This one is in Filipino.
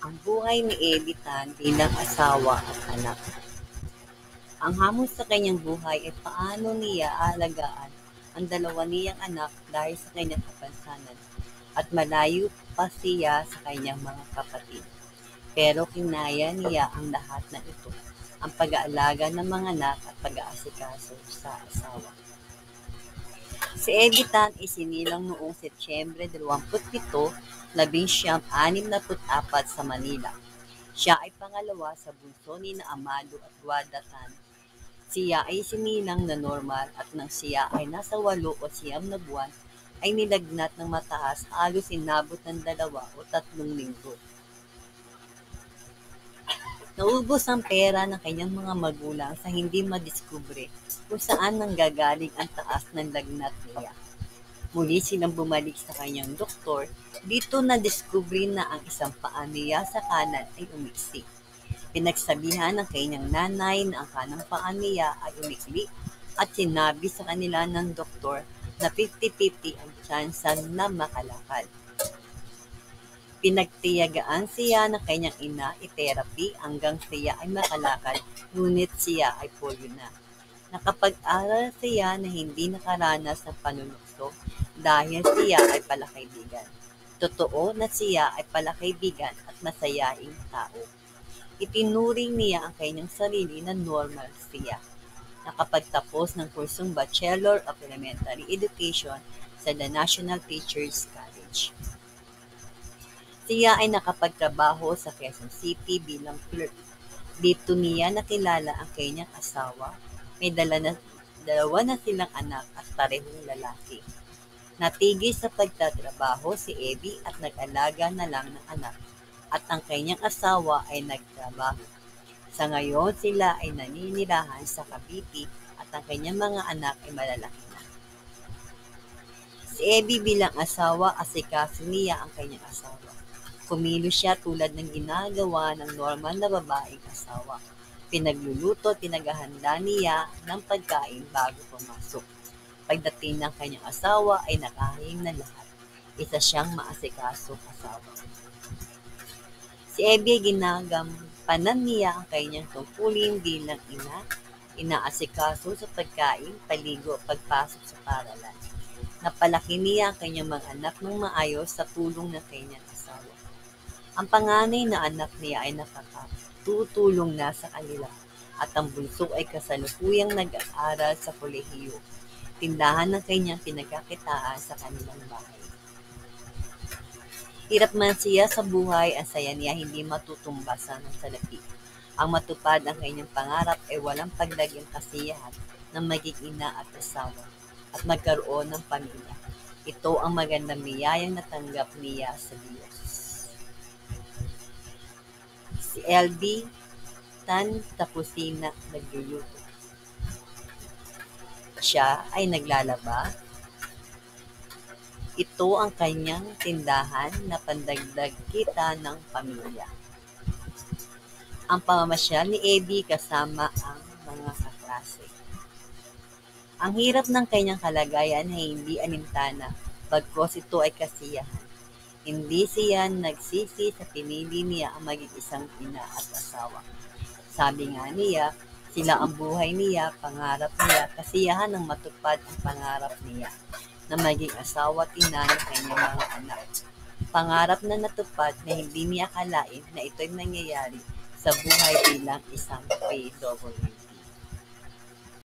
Ang buhay ni Editan bilang asawa at anak. Ang hamon sa kanyang buhay ay paano niya aalagaan ang dalawa niyang anak dahil sa kanyang kapansanan at malayo pa siya sa kanyang mga kapatid. Pero kinaya niya ang lahat ng ito, ang pag-aalaga ng mga anak at pag-aasikaso sa asawa. Si Editan isinilang noong Setyembre 27, 1964 sa Manila. Siya ay pangalawa sa bunso nina Amado at Guada Tan. Siya ay isinilang na normal at nang siya ay nasa 8 o 9 na buwan ay nilagnat ng mataas halos inabot ng 2 o 3 linggo. Naubos ang pera ng kanyang mga magulang sa hindi madiskubre kung saan nanggagaling ang taas ng lagnat niya. Muli silang bumalik sa kanyang doktor, dito nadiskubre na ang isang paa niya sa kanan ay umiksi. Pinagsabihan ng kanyang nanay na ang kanang paa niya ay umikli at sinabi sa kanila ng doktor na 50-50 ang tsansa na makalakad. Pinagtiyagaan siya ng kanyang ina i-therapy hanggang siya ay makalakad, ngunit siya ay polio na. Nakapag-aral siya na hindi nakaranas ng panunukso dahil siya ay palakaibigan. Totoo na siya ay palakaibigan at masayaing tao. Itinuring niya ang kanyang sarili na normal siya. Nakapagtapos ng kursong Bachelor of Elementary Education sa The National Teachers College. Siya ay nakapagtrabaho sa Quezon City bilang clerk. Dito niya nakilala ang kanyang asawa. May dalawa na silang anak at parehong lalaki. Natigil sa pagtatrabaho si Abby at nag-alaga na lang ng anak at ang kanyang asawa ay nagtrabaho. Sa ngayon sila ay naninirahan sa Cavite at ang kanyang mga anak ay malalaki na. Si Abby bilang asawa, asikaso niya ang kanyang asawa. Kumilos siya tulad ng ginagawa ng normal na babaeng asawa. Pinagluluto at pinaghahanda niya ng pagkain bago pumasok. Pagdating ng kanyang asawa ay nakain na lahat. Isa siyang maasikasong asawa. Si Abby ay ginagampanan niya ang kanyang tungkulin bilang ina, inaasikaso sa pagkain, paligo, pagpasok sa paaralan. Napalaki niya ang kanyang mga anak ng maayos sa tulong ng kanyang asawa. Ang panganay na anak niya ay nakakatutulong na sa kanila at ang bunso ay kasalukuyang nag-aaral sa kolehiyo, tindahan ng kanyang pinagkakitaan sa kanilang bahay. Hirap man siya sa buhay, ang saya niya hindi matutumbasan ng salapi. Ang matupad ang kanyang pangarap ay walang paglagyang kasiyahan ng maging ina at asawa at magkaroon ng pamilya. Ito ang magandang biyayang natanggap niya sa Diyos. Si LB Tan sa kusina nagluluto. Siya ay naglalaba. Ito ang kanyang tindahan na pandagdag kita ng pamilya. Ang pamamasyal ni Abby kasama ang mga kaklase. Ang hirap ng kanyang kalagayan ay hindi alintana, bagkos ito ay kasiyahan. Hindi siya nagsisi sa pinili niya ang maging isang ina at asawa. Sabi nga niya, sila ang buhay niya, pangarap niya, kasiyahan ng matupad ang pangarap niya na maging asawa at ina ng kanyang mga anak. Pangarap na natupad na hindi niya akalain na ito'y mangyayari sa buhay bilang isang PW.